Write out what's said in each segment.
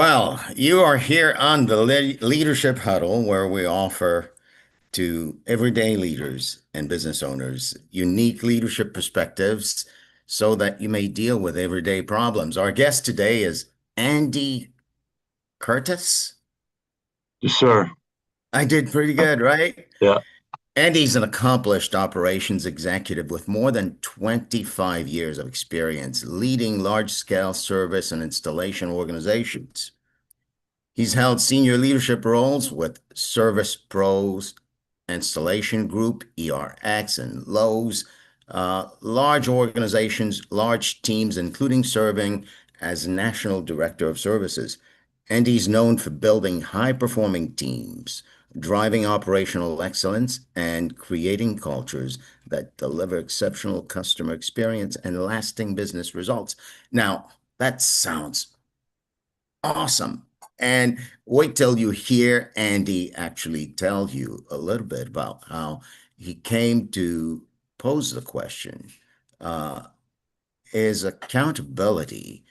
Well, you are here on the Leadership Huddle, where we offer to everyday leaders and business owners unique leadership perspectives so that you may deal with everyday problems. Our guest today is Andy Kurtas. Yes, sir. I did pretty good, right? Yeah. Andy's an accomplished operations executive with more than 25 years of experience leading large-scale service and installation organizations. He's held senior leadership roles with Service Pros, Installation Group, ERX, and Lowe's, large organizations, large teams, including serving as National Director of Services. And he's known for building high-performing teams, driving operational excellence, and creating cultures that deliver exceptional customer experience and lasting business results. Now, that sounds awesome. And wait till you hear Andy actually tell you a little bit about how he came to pose the question, uh, is accountability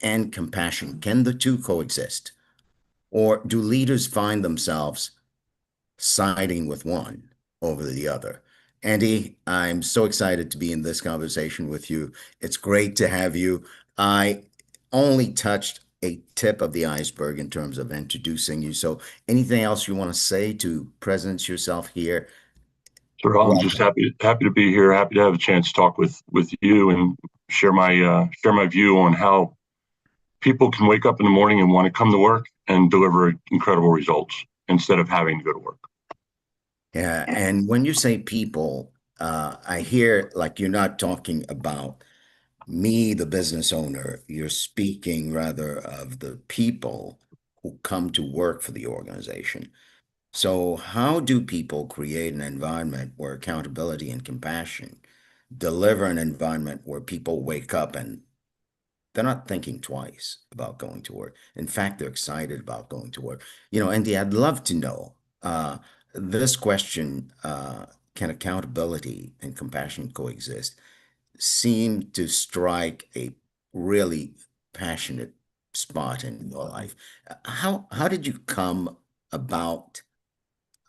and compassion, can the two coexist? Or do leaders find themselves siding with one over the other? Andy, I'm so excited to be in this conversation with you. It's great to have you. I only touched a tip of the iceberg in terms of introducing you. So, anything else you want to say to presence yourself here? So I'm just Welcome. happy to be here. Happy to have a chance to talk with you and share my view on how people can wake up in the morning and want to come to work and deliver incredible results instead of having to go to work. Yeah. And when you say people, I hear like you're not talking about me, the business owner. You're speaking rather of the people who come to work for the organization. So, how do people create an environment where accountability and compassion deliver an environment where people wake up and they're not thinking twice about going to work? In fact, they're excited about going to work. Andy, I'd love to know this question, can accountability and compassion coexist? Seem to strike a really passionate spot in your life. How did you come about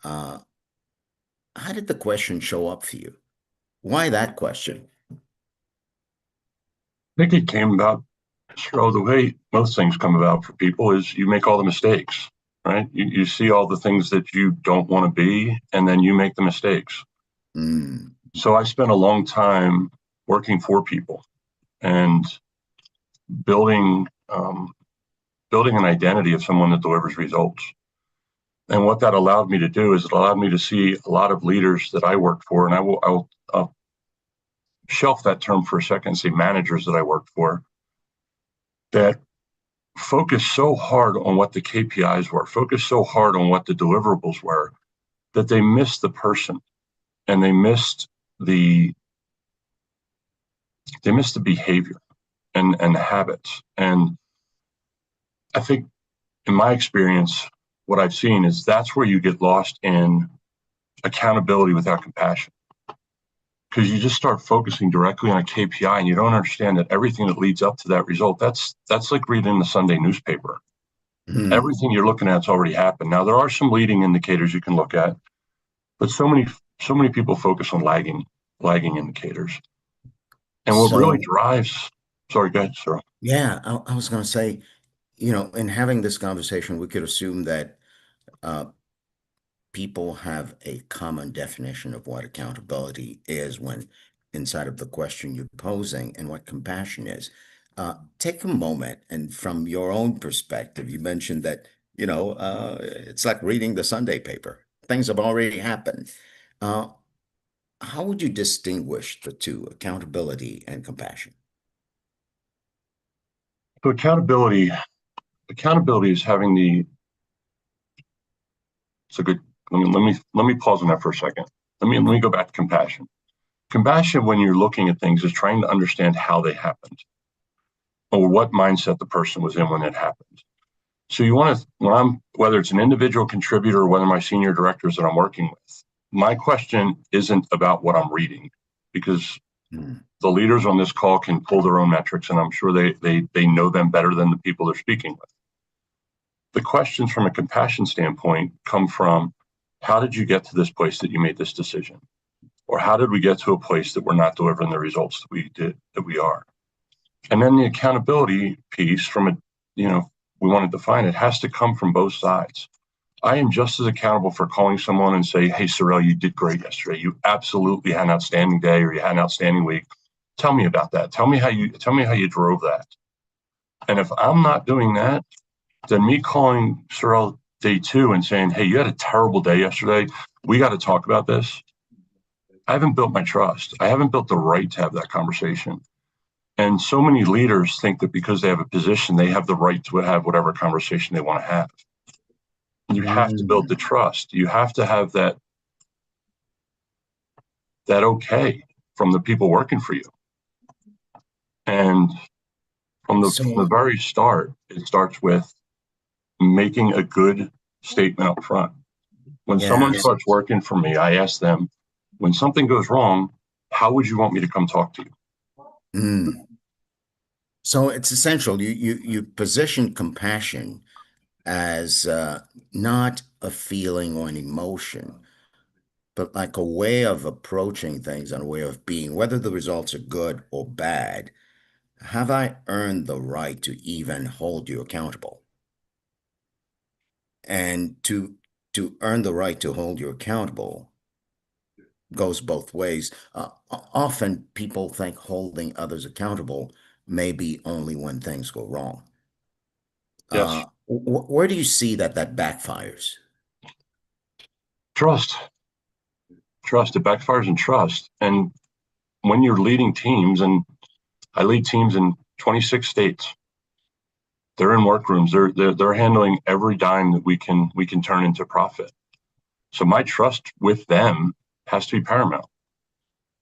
uh, how did the question show up for you? Why that question? I think it came about, so the way most things come about for people is you make all the mistakes, right? You see all the things that you don't want to be, and then you make the mistakes. Mm, So I spent a long time working for people and building building an identity of someone that delivers results. And what that allowed me to do is it allowed me to see a lot of leaders that I worked for, and I'll shelf that term for a second and say managers that I worked for that focused so hard on what the KPIs were, focused so hard on what the deliverables were, that they missed the person and the they missed the behavior and habits. And I think in my experience, what I've seen is that's where you get lost in accountability without compassion. Because you just start focusing directly on a KPI and you don't understand that everything that leads up to that result, that's like reading the Sunday newspaper. mm. Everything you're looking at's already happened. Now there are some leading indicators you can look at, but so many people focus on lagging indicators. And what really So, drives, sorry, go ahead, sir. yeah, I was going to say, in having this conversation, we could assume that uh, people have a common definition of what accountability is when inside of the question you're posing and what compassion is. Take a moment and from your own perspective, you mentioned that, it's like reading the Sunday paper. Things have already happened. Uh, how would you distinguish the two, accountability and compassion? So accountability is having the, it's a good, let me pause on that for a second. Let me go back to compassion. Compassion, when you're looking at things, is trying to understand how they happened or what mindset the person was in when it happened. So you want to, whether it's an individual contributor or whether my senior directors that I'm working with, my question isn't about what I'm reading because Mm, the leaders on this call can pull their own metrics and I'm sure they know them better than the people they're speaking with. The questions from a compassion standpoint come from, how did you get to this place that you made this decision? Or how did we get to a place that we're not delivering the results that we are? And then the accountability piece from a, we want to define it, has to come from both sides. I am just as accountable for calling someone and say, hey, Saurel, you did great yesterday. You absolutely had an outstanding day, or you had an outstanding week. Tell me about that. Tell me how you drove that. And if I'm not doing that, then me calling Saurel day 2 and saying, hey, you had a terrible day yesterday. We got to talk about this. I haven't built my trust. I haven't built the right to have that conversation. And so many leaders think that because they have a position, they have the right to have whatever conversation they want to have. You have to build the trust. You have to have that okay from the people working for you. And from the very start, it starts with making a good statement up front. When someone starts working for me, I ask them, when something goes wrong, how would you want me to come talk to you? Mm. So it's essential. You position compassion as not a feeling or an emotion, but like a way of approaching things and a way of being, whether the results are good or bad. Have I earned the right to even hold you accountable? And to earn the right to hold you accountable goes both ways. Often people think holding others accountable may be only when things go wrong. Yes. Where do you see that backfires? Trust. Trust. It backfires in trust. And when you're leading teams, and I lead teams in 26 states, they're in workrooms. They're handling every dime that we can turn into profit. So my trust with them has to be paramount.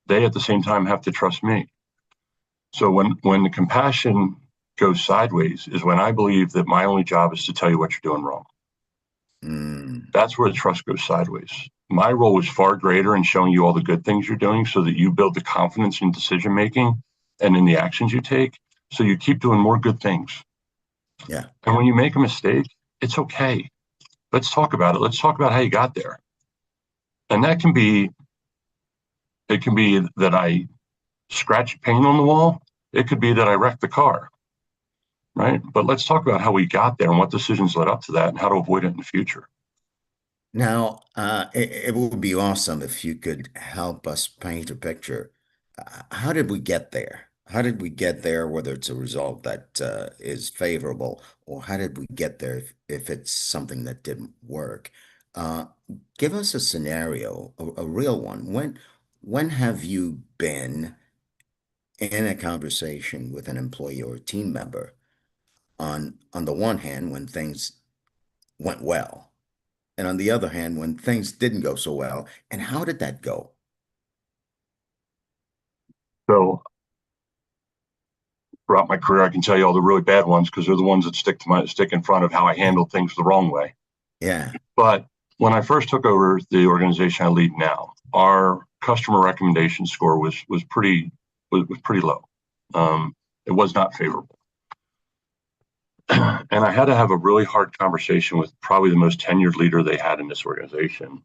They at the same time have to trust me. So when the compassion goes sideways is when I believe that my only job is to tell you what you're doing wrong. Mm, That's where the trust goes sideways. My role is far greater in showing you all the good things you're doing so that you build the confidence in decision making and in the actions you take. So you keep doing more good things. yeah. And when you make a mistake, it's okay. Let's talk about it. Let's talk about how you got there. And it can be that I scratch paint on the wall. It could be that I wrecked the car, right? But let's talk about how we got there and what decisions led up to that and how to avoid it in the future. Now, it would be awesome if you could help us paint a picture. How did we get there? How did we get there, whether it's a result that is favorable, or how did we get there if it's something that didn't work? Uh, Give us a scenario, a real one. When have you been in a conversation with an employee or a team member on the one hand, when things went well, and on the other hand, when things didn't go so well, and how did that go? So throughout my career, I can tell you all the really bad ones because they're the ones that stick in front of how I handle things the wrong way. Yeah. But when I first took over the organization I lead now, our customer recommendation score was pretty low. It was not favorable. And I had to have a really hard conversation with probably the most tenured leader they had in this organization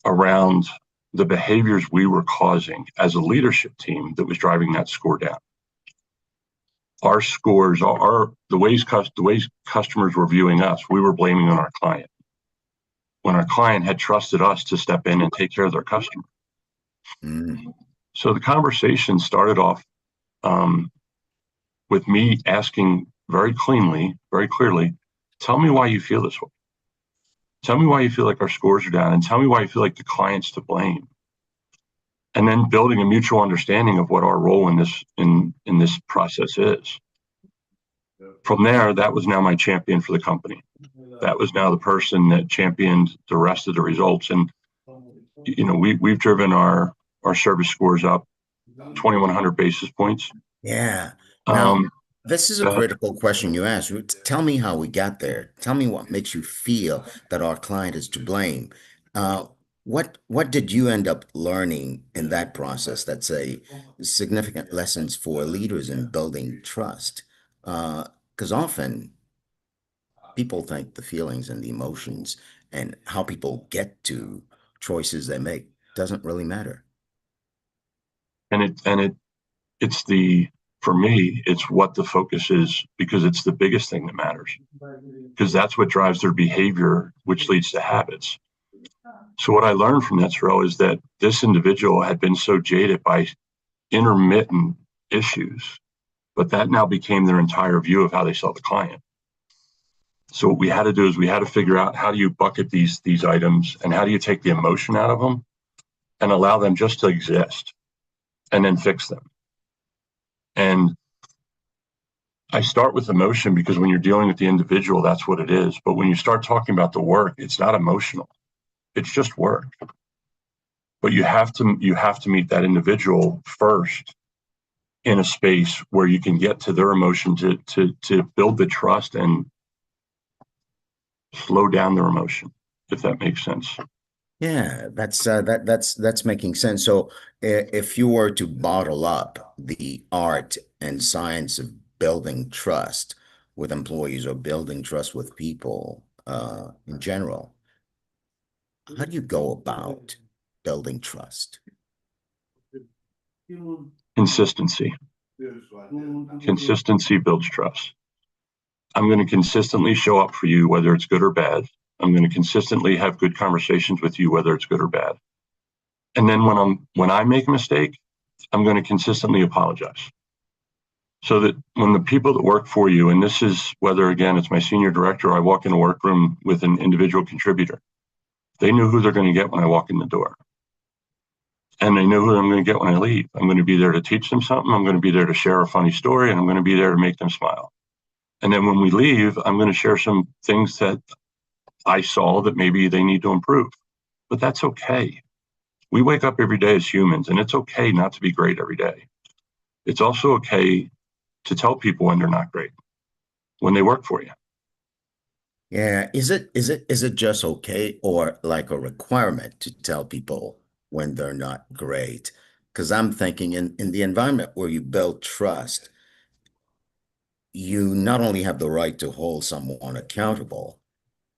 around the behaviors we were causing as a leadership team that was driving that score down. Our scores are the ways customers were viewing us, we were blaming on our client when our client had trusted us to step in and take care of their customer. Mm. So the conversation started off with me asking very clearly, tell me why you feel this way. Tell me why you feel like our scores are down, and tell me why you feel like the client's to blame. And then building a mutual understanding of what our role in this process is. From there, that was now my champion for the company. That was now the person that championed the rest of the results. And we've driven our service scores up 2,100 basis points. Yeah. Now, Um, this is a that, critical question you asked. Tell me how we got there. Tell me what makes you feel that our client is to blame. Uh, what did you end up learning in that process that's a significant lessons for leaders in building trust? Because often people think the feelings and the emotions and how people get to choices they make doesn't really matter. It's for me, it's what the focus is, because it's the biggest thing that matters, because that's what drives their behavior, which leads to habits. So what I learned from that, Saurel, is that this individual had been so jaded by intermittent issues, but that now became their entire view of how they saw the client. So what we had to do is we had to figure out, how do you bucket these items, and how do you take the emotion out of them and allow them just to exist, and then fix them. And I start with emotion because when you're dealing with the individual, that's what it is. But when you start talking about the work, it's not emotional. It's just work. But you have to meet that individual first in a space where you can get to their emotion to build the trust and slow down their emotion, if that makes sense. Yeah, that's making sense. So if you were to bottle up the art and science of building trust with employees or building trust with people in general, how do you go about building trust? Consistency. Consistency builds trust. I'm going to consistently show up for you, whether it's good or bad. I'm going to consistently have good conversations with you, whether it's good or bad. And then when I make a mistake, I'm going to consistently apologize. So that when the people that work for you, and this is whether, again, it's my senior director, or I walk in a workroom with an individual contributor, they know who they're going to get when I walk in the door. And they know who I'm going to get when I leave. I'm going to be there to teach them something. I'm going to be there to share a funny story, and I'm going to be there to make them smile. And then when we leave, I'm going to share some things that I saw that maybe they need to improve. But that's okay. We wake up every day as humans, and it's okay not to be great every day. It's also okay to tell people when they're not great, when they work for you. Yeah, is it just okay or like a requirement to tell people when they're not great? Because I'm thinking in the environment where you build trust, you not only have the right to hold someone accountable,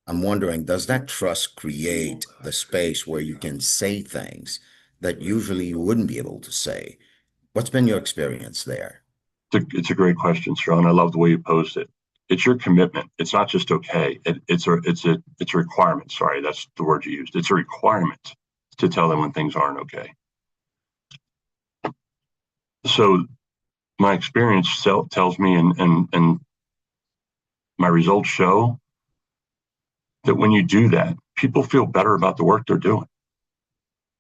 I'm wondering, does that trust create the space where you can say things that usually you wouldn't be able to say? What's been your experience there? It's a great question, Sharon. I love the way you posed it. It's your commitment. It's not just okay. It's a requirement. Sorry, that's the word you used. It's a requirement to tell them when things aren't okay. So my experience tells me, and my results show, that when you do that, people feel better about the work they're doing.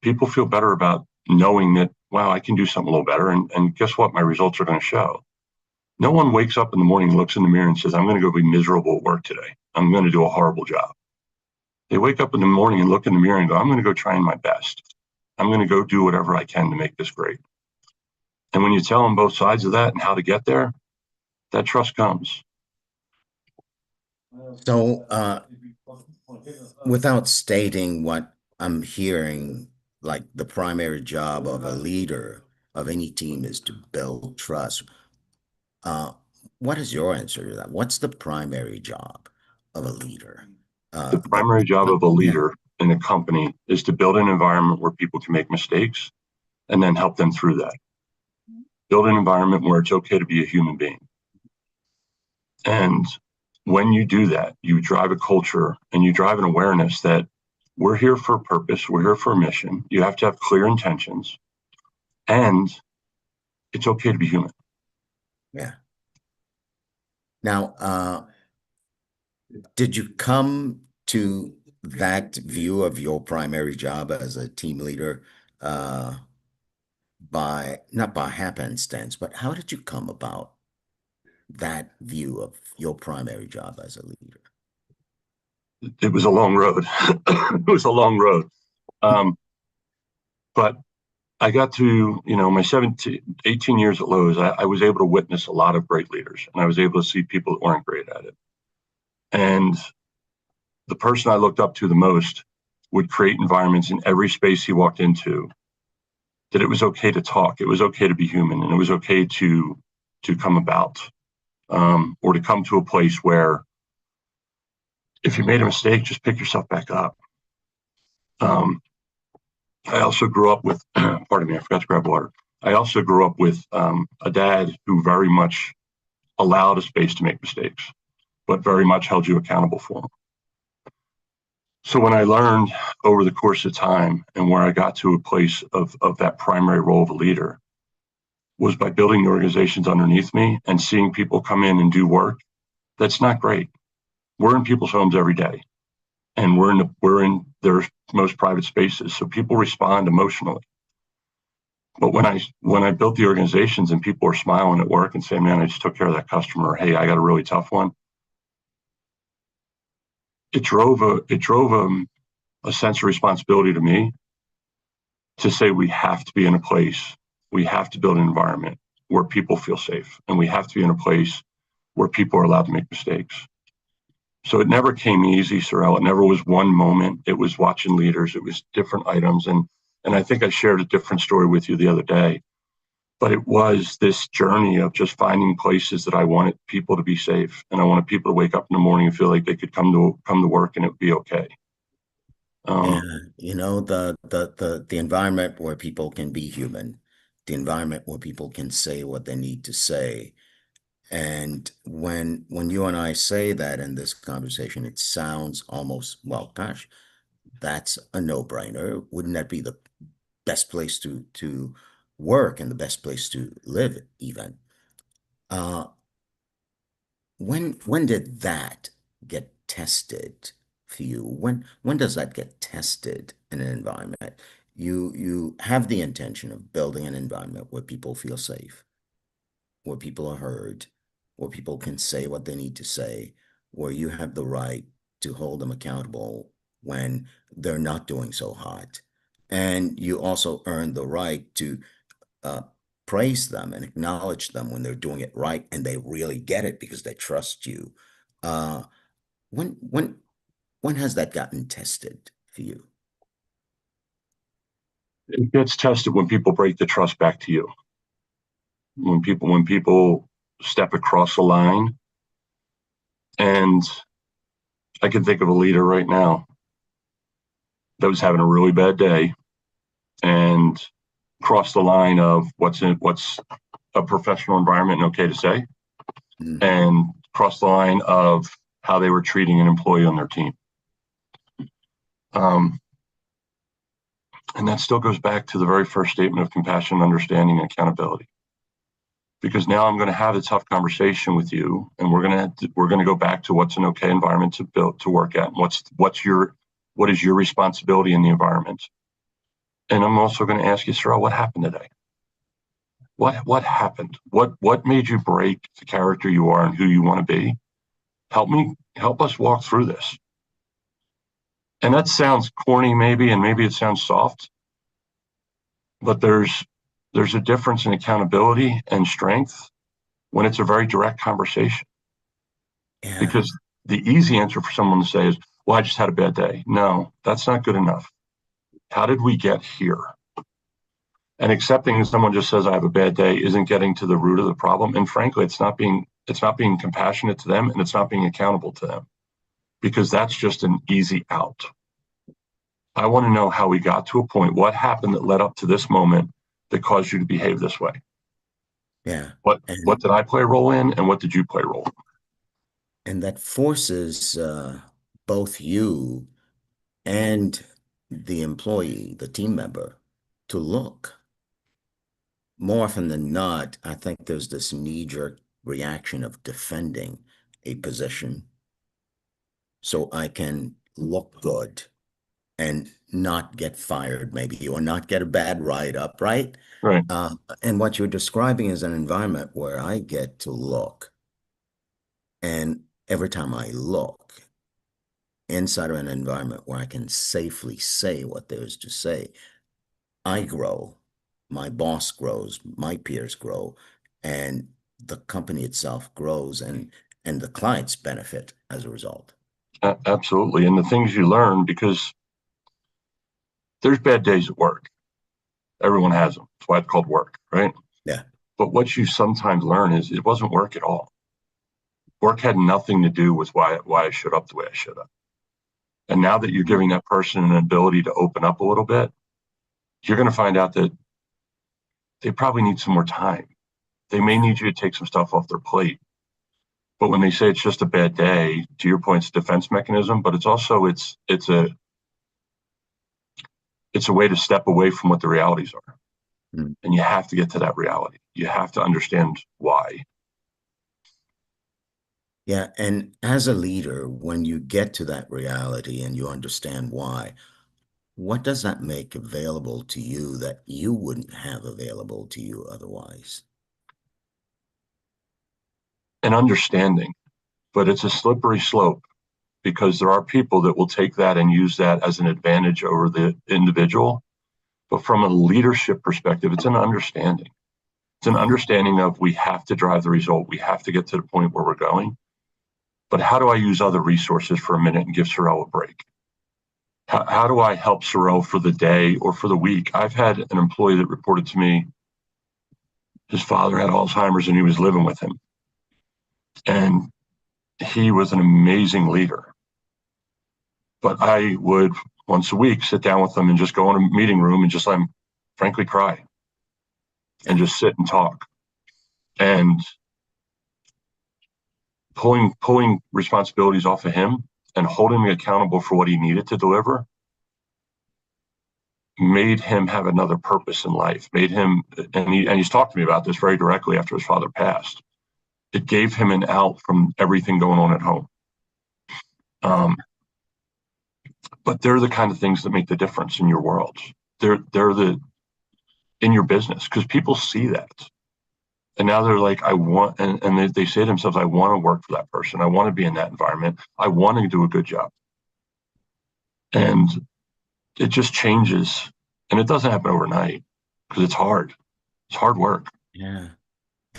People feel better about knowing that, wow, I can do something a little better. And guess what? My results are going to show. No one wakes up in the morning, looks in the mirror and says, I'm going to go be miserable at work today. I'm going to do a horrible job. They wake up in the morning and look in the mirror and go, I'm going to go try my best. I'm going to go do whatever I can to make this great. And when you tell them both sides of that and how to get there, that trust comes. So, without stating what I'm hearing, like the primary job of a leader of any team is to build trust. Uh, what is your answer to that? What's the primary job of a leader? The That primary job of a yeah, leader in a company is to build an environment where people can make mistakes and then help them through that. Build an environment where it's okay to be a human being. And when you do that, you drive a culture and you drive an awareness that we're here for a purpose, we're here for a mission. You have to have clear intentions, and it's okay to be human. yeah. Now, did you come to that view of your primary job as a team leader uh, by not by happenstance, but how did you come about that view of your primary job as a leader? It was a long road. It was a long road. Um, but I got to, my 18 years at Lowe's, I was able to witness a lot of great leaders, and I was able to see people that weren't great at it. And the person I looked up to the most would create environments in every space he walked into that it was okay to talk, it was okay to be human, and it was okay to come about, or to come to a place where if you made a mistake, just pick yourself back up. I also grew up with, pardon me, I forgot to grab water. I also grew up with a dad who very much allowed a space to make mistakes, but very much held you accountable for them. So when I learned over the course of time and where I got to a place of that primary role of a leader was by building the organizations underneath me and seeing people come in and do work that's not great. We're in people's homes every day, and we're in their most private spaces, so people respond emotionally. But when I built the organizations and people were smiling at work and saying, "Man, I just took care of that customer," "Hey, I got a really tough one," it drove a sense of responsibility to me to say we have to be in a place, we have to build an environment where people feel safe, and we have to be in a place where people are allowed to make mistakes. So it never came easy, Saurel. It never was one moment. It was watching leaders. It was different items. And I think I shared a different story with you the other day. But it was this journey of just finding places that I wanted people to be safe. And I wanted people to wake up in the morning and feel like they could come to work and it would be okay. Yeah, Um, the environment where people can be human, the environment where people can say what they need to say. And when you and I say that in this conversation, it sounds almost, well, gosh, that's a no-brainer. Wouldn't that be the best place to work and the best place to live even? Uh, when did that get tested for you? When does that get tested in an environment? You have the intention of building an environment where people feel safe, where people are heard, where people can say what they need to say, where you have the right to hold them accountable when they're not doing so hot. And you also earn the right to uh, praise them and acknowledge them when they're doing it right and they really get it because they trust you. Uh, when when when has that gotten tested for you? it gets tested when people break the trust back to you. When people step across the line, and I can think of a leader right now that was having a really bad day and crossed the line of what's a professional environment and okay to say, Mm. and crossed the line of how they were treating an employee on their team. Um, and that still goes back to the very first statement of compassion, understanding, and accountability. Because now I'm going to have a tough conversation with you, and we're going to go back to what's an okay environment to build to work at, and what is your responsibility in the environment. And I'm also going to ask you, Saurel, what happened today? What happened? What made you break the character you are and who you want to be? Help us walk through this. And that sounds corny, maybe, and maybe it sounds soft, but there's a difference in accountability and strength when it's a very direct conversation. Yeah, Because the easy answer for someone to say is, well, I just had a bad day. No, that's not good enough. How did we get here? And accepting someone just says I have a bad day isn't getting to the root of the problem. And frankly, it's not being compassionate to them, and it's not being accountable to them, because that's just an easy out. I want to know how we got to a point. What happened that led up to this moment that caused you to behave this way? yeah. What did I play a role in, and what did you play a role in? And that forces both you and the employee, the team member, to look. More often than not, I think there's this knee-jerk reaction of defending a position so I can look good and not get fired, maybe, or not get a bad write-up, right? Right. And what you're describing is an environment where I get to look. And every time I look inside of an environment where I can safely say what there is to say, I grow, my boss grows, my peers grow, and the company itself grows and the clients benefit as a result. Absolutely. And the things you learn, because there's bad days at work. Everyone has them. That's why it's called work, right? Yeah. But what you sometimes learn is it wasn't work at all. Work had nothing to do with why I showed up the way I showed up. And now that you're giving that person an ability to open up a little bit, you're going to find out that they probably need some more time. They may need you to take some stuff off their plate. But when they say it's just a bad day, to your point, it's a defense mechanism, but it's also it's a way to step away from what the realities are. Mm. And you have to get to that reality. You have to understand why. Yeah, and as a leader, when you get to that reality and you understand why, what does that make available to you that you wouldn't have available to you otherwise? And understanding, but it's a slippery slope because there are people that will take that and use that as an advantage over the individual. But from a leadership perspective, it's an understanding. It's an Mhm. understanding of we have to drive the result. We have to get to the point where we're going. But how do I use other resources for a minute and give Saurel a break? How do I help Saurel for the day or for the week? I've had an employee that reported to me his father had Alzheimer's and he was living with him. And he was an amazing leader. But I would once a week sit down with him and just go in a meeting room and just let him frankly cry and Yeah. just sit and talk. And pulling responsibilities off of him and holding him accountable for what he needed to deliver made him have another purpose in life, made him, and he's talked to me about this very directly after his father passed. It gave him an out from everything going on at home. Right. Um, but they're the kind of things that make the difference in your world. They're the in your business because people see that. And now they're like, I want, and they say to themselves, I want to work for that person. I want to be in that environment. I want to do a good job. And it just changes. And it doesn't happen overnight because it's hard. It's hard work. Yeah.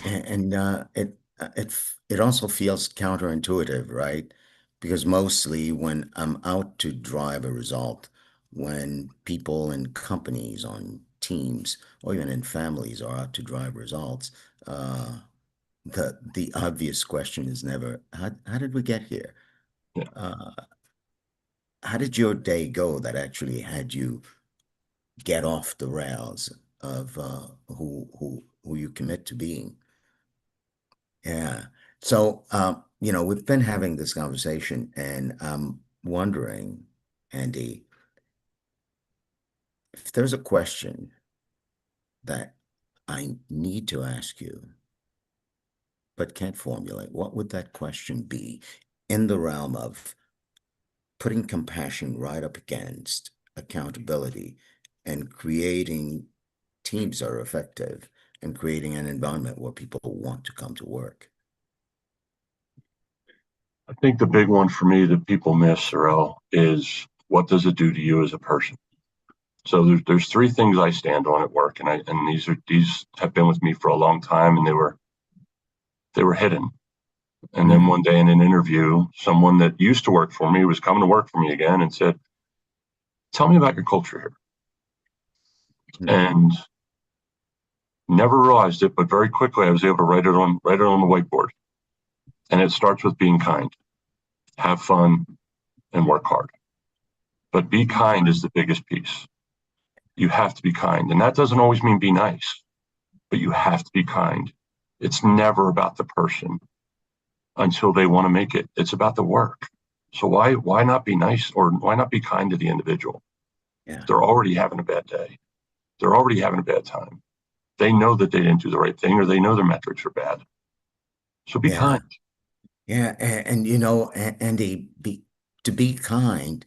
And it also feels counterintuitive, right? Because mostly when I'm out to drive a result, when people in companies, on teams, or even in families are out to drive results, uh, the obvious question is never, how did we get here? Yeah. Uh, how did your day go that actually had you get off the rails of who you commit to being? Yeah. So, we've been having this conversation, and I'm wondering, Andy, if there's a question that I need to ask you, but can't formulate, what would that question be in the realm of putting compassion right up against accountability and creating teams that are effective and creating an environment where people want to come to work? I think the big one for me that people miss, Sorrel, is what does it do to you as a person? So there's three things I stand on at work, and these have been with me for a long time, and they were hidden. And then Mm, one day in an interview, someone that used to work for me was coming to work for me again and said, "Tell me about your culture here." mm, And never realized it, but very quickly I was able to write it on the whiteboard. And it starts with being kind, have fun, and work hard. But be kind is the biggest piece. You have to be kind, and that doesn't always mean be nice, but you have to be kind. It's never about the person until they want to make it. It's about the work. So why not be nice or why not be kind to the individual? yeah, They're already having a bad day. They're already having a bad time. They know that they didn't do the right thing or they know their metrics are bad. So be yeah. kind. Yeah, and, Andy, to be kind,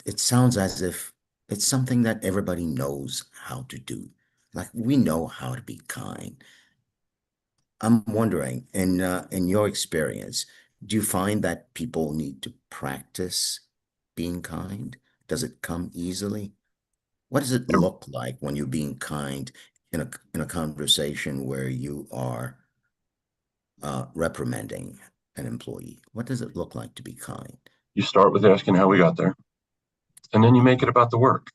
it sounds as if it's something that everybody knows how to do. Like we know how to be kind. I'm wondering, in your experience, do you find that people need to practice being kind? Does it come easily? What does it look like when you're being kind in a conversation where you are reprimanding an employee? What does it look like to be kind? You start with asking how we got there, and then you make it about the work.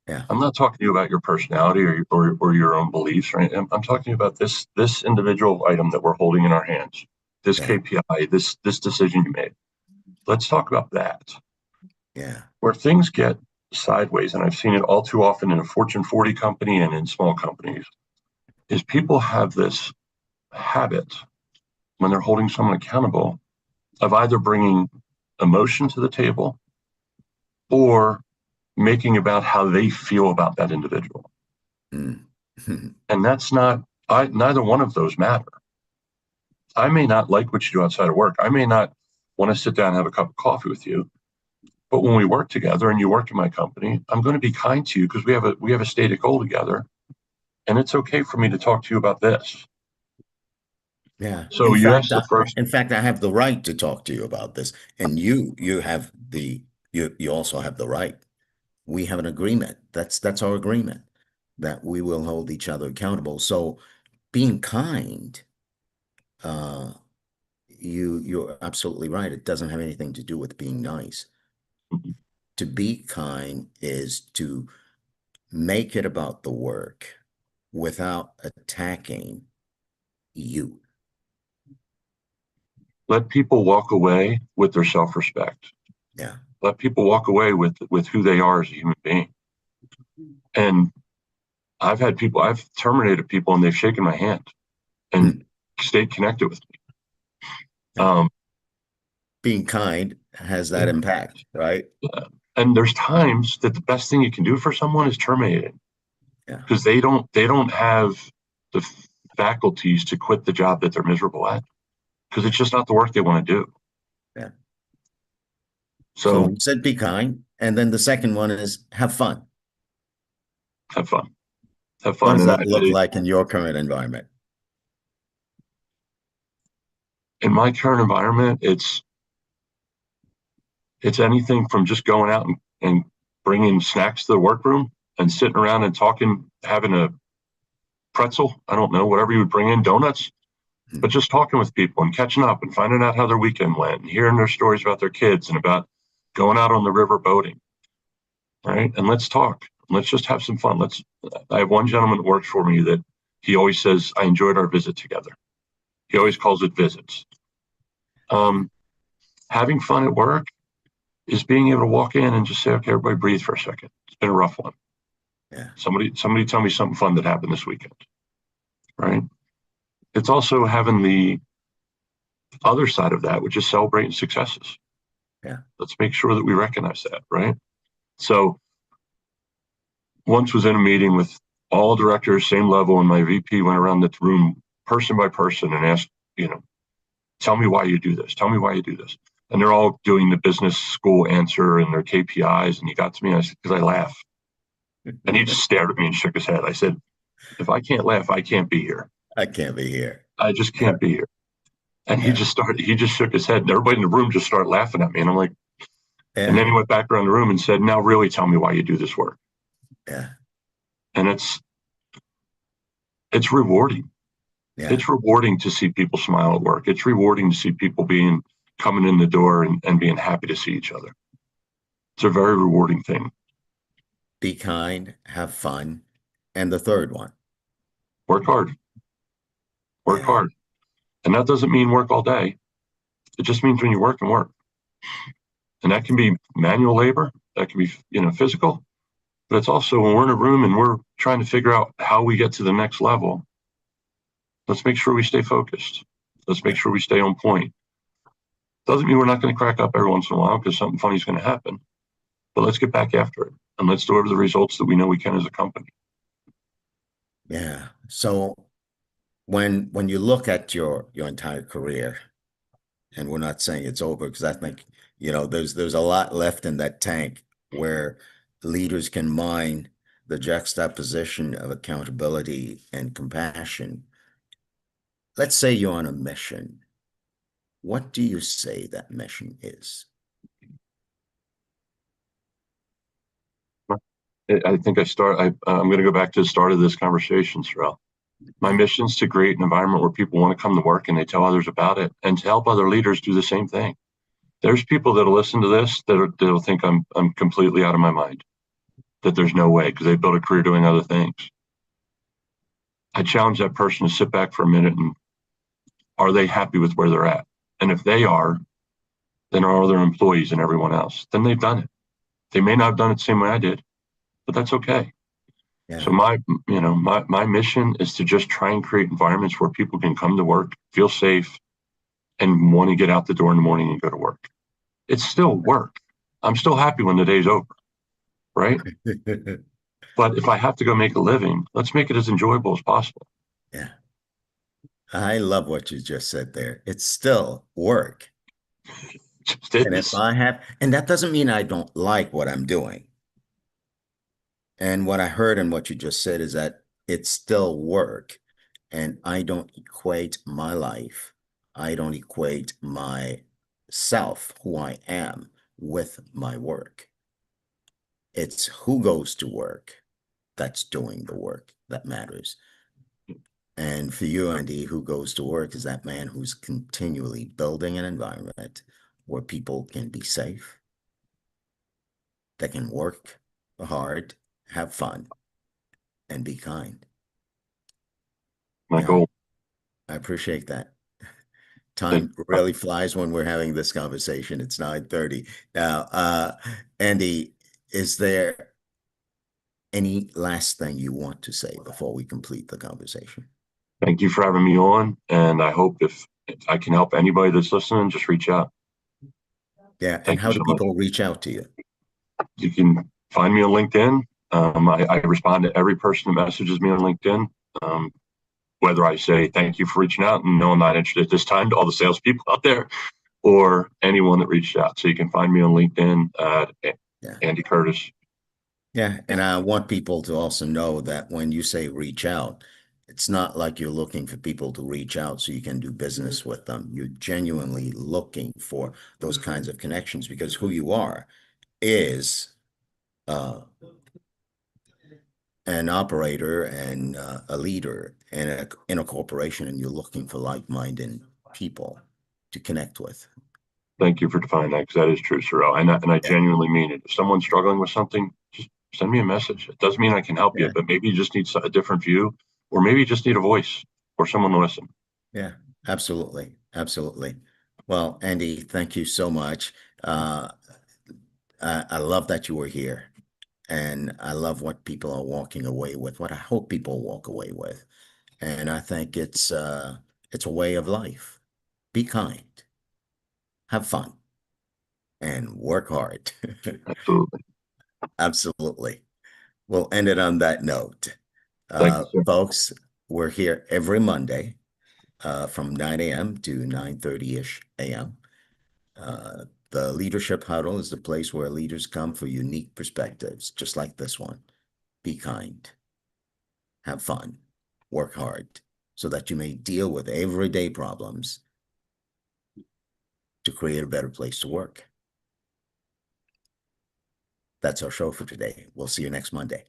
Yeah. I'm not talking to you about your personality or your own beliefs, right? I'm talking about this individual item that we're holding in our hands, this Yeah. KPI, this decision you made. Let's talk about that. Yeah. Where things get sideways, and I've seen it all too often in a Fortune 40 company and in small companies, is people have this habit when they're holding someone accountable of either bringing emotion to the table or making about how they feel about that individual. Mm. And that's not, neither one of those matter. I may not like what you do outside of work. I may not want to sit down and have a cup of coffee with you. But when we work together and you work in my company, I'm going to be kind to you because we have a stated goal together. And it's okay for me to talk to you about this. Yeah. So you asked the first, In fact, I have the right to talk to you about this, and you have you also have the right. We have an agreement. That's our agreement that we will hold each other accountable. So being kind, uh, you're absolutely right. It doesn't have anything to do with being nice. To be kind is to make it about the work without attacking you. let people walk away with their self-respect. Yeah. Let people walk away with who they are as a human being. And I've terminated people and they've shaken my hand and Hmm. stayed connected with me. Yeah. Um, Being kind has that yeah, impact, right? yeah. And there's times that the best thing you can do for someone is terminate it Yeah. because they don't have the faculties to quit the job that they're miserable at because Yeah. it's just not the work they want to do. Yeah. So So we said be kind. And then the second one is have fun. have fun, have What fun. does And that look like in your current environment? in my current environment, it's anything from just going out and bringing snacks to the workroom and sitting around and talking, having a pretzel, I don't know, whatever you would bring in, donuts, but just talking with people and catching up and finding out how their weekend went and hearing their stories about their kids and about going out on the river boating, right? And let's talk. Let's just have some fun. I have one gentleman that works for me that he always says, I enjoyed our visit together. He always calls it visits. Um, Having fun at work is being able to walk in and just say, okay, everybody breathe for a second. It's been a rough one. Yeah. Somebody tell me something fun that happened this weekend, right? It's also having the other side of that, which is celebrating successes. Yeah. Let's make sure that we recognize that, right? So once was in a meeting with all directors, same level, and my VP went around the room person by person and asked, you know, tell me why you do this. Tell me why you do this. And they're all doing the business school answer and their KPIs. And he got to me, and I said, because I laugh. And he just stared at me and shook his head. I said, if I can't laugh, I can't be here. I can't be here. I just Yeah. can't be here. And Yeah. he just shook his head. And everybody in the room just started laughing at me. And I'm like, and Yeah. then he went back around the room and said, now really tell me why you do this work. Yeah. And it's rewarding. Yeah. It's rewarding to see people smile at work. It's rewarding to see people coming in the door and being happy to see each other. It's a very rewarding thing. Be kind, have fun. And the third one. Work hard. Work Yeah. hard. And that doesn't mean work all day. It just means when you work and work. And that can be manual labor, that can be, physical, but it's also when we're in a room and we're trying to figure out how we get to the next level, let's make sure we stay focused. Let's make Yeah. sure we stay on point. Doesn't mean we're not going to crack up every once in a while because something funny is going to happen, but let's get back after it and let's deliver the results that we know we can as a company. Yeah. So when you look at your entire career, and we're not saying it's over because I think, there's a lot left in that tank where leaders can mine the juxtaposition of accountability and compassion. Let's say you're on a mission. What do you say that mission is? I think I'm going to go back to the start of this conversation, Saurel. My Yeah. mission is to create an environment where people want to come to work and they tell others about it and to help other leaders do the same thing. There's people that'll listen to this that'll think I'm completely out of my mind. that there's no way because they built a career doing other things. I challenge that person to sit back for a minute and are they happy with where they're at? And if they are, then are their employees and everyone else? Then they've done it. They may not have done it the same way I did, but that's okay. Yeah. So my mission is to just try and create environments where people can come to work, feel safe, and want to get out the door in the morning and go to work. It's still work. I'm still happy when the day's over, right? But if I have to go make a living, let's make it as enjoyable as possible. Yeah. I love what you just said there. It's still work. Just And if is. I have, and that doesn't mean I don't like what I'm doing. And what I heard and what you just said is that it's still work. And I don't equate my life, I don't equate myself, who I am, with my work. It's who goes to work that's doing the work that matters. And for you, Andy, who goes to work is that man who's continually building an environment where people can be safe, that can work hard, have fun, and be kind. My Yeah, goal. I appreciate that. Thank Time you. really flies when we're having this conversation. It's 9:30. Now, Andy, is there any last thing you want to say before we complete the conversation? Thank you for having me on. And I hope if I can help anybody that's listening, just reach out. Yeah, and Thank you how do so much. people reach out to you? You can find me on LinkedIn. I respond to every person that messages me on LinkedIn. Um, whether I say thank you for reaching out and no, I'm not interested at this time to all the salespeople out there or anyone that reached out. So you can find me on LinkedIn at Yeah. Andy Kurtas. Yeah, and I want people to also know that when you say reach out, it's not like you're looking for people to reach out so you can do business with them. You're genuinely looking for those kinds of connections because who you are is uh, an operator and a leader in a corporation, and you're looking for like-minded people to connect with. Thank you for defining that because that is true, Saurel. And I Yeah, genuinely mean it. If someone's struggling with something, just send me a message. It doesn't mean I can help you, yeah, but maybe you just need a different view, or maybe you just need a voice or someone to listen. yeah, absolutely, absolutely. Well, Andy, thank you so much. Uh, I love that you were here, and I love what people are walking away with, what I hope people walk away with. And I think it's a way of life. Be kind, have fun, and work hard. Absolutely. Absolutely. We'll end it on that note. Thank you, sir. Folks, we're here every Monday from 9 a.m. to 9:30-ish a.m. The Leadership Huddle is the place where leaders come for unique perspectives, just like this one. Be kind, have fun, work hard, so that you may deal with everyday problems to create a better place to work. That's our show for today. We'll see you next Monday.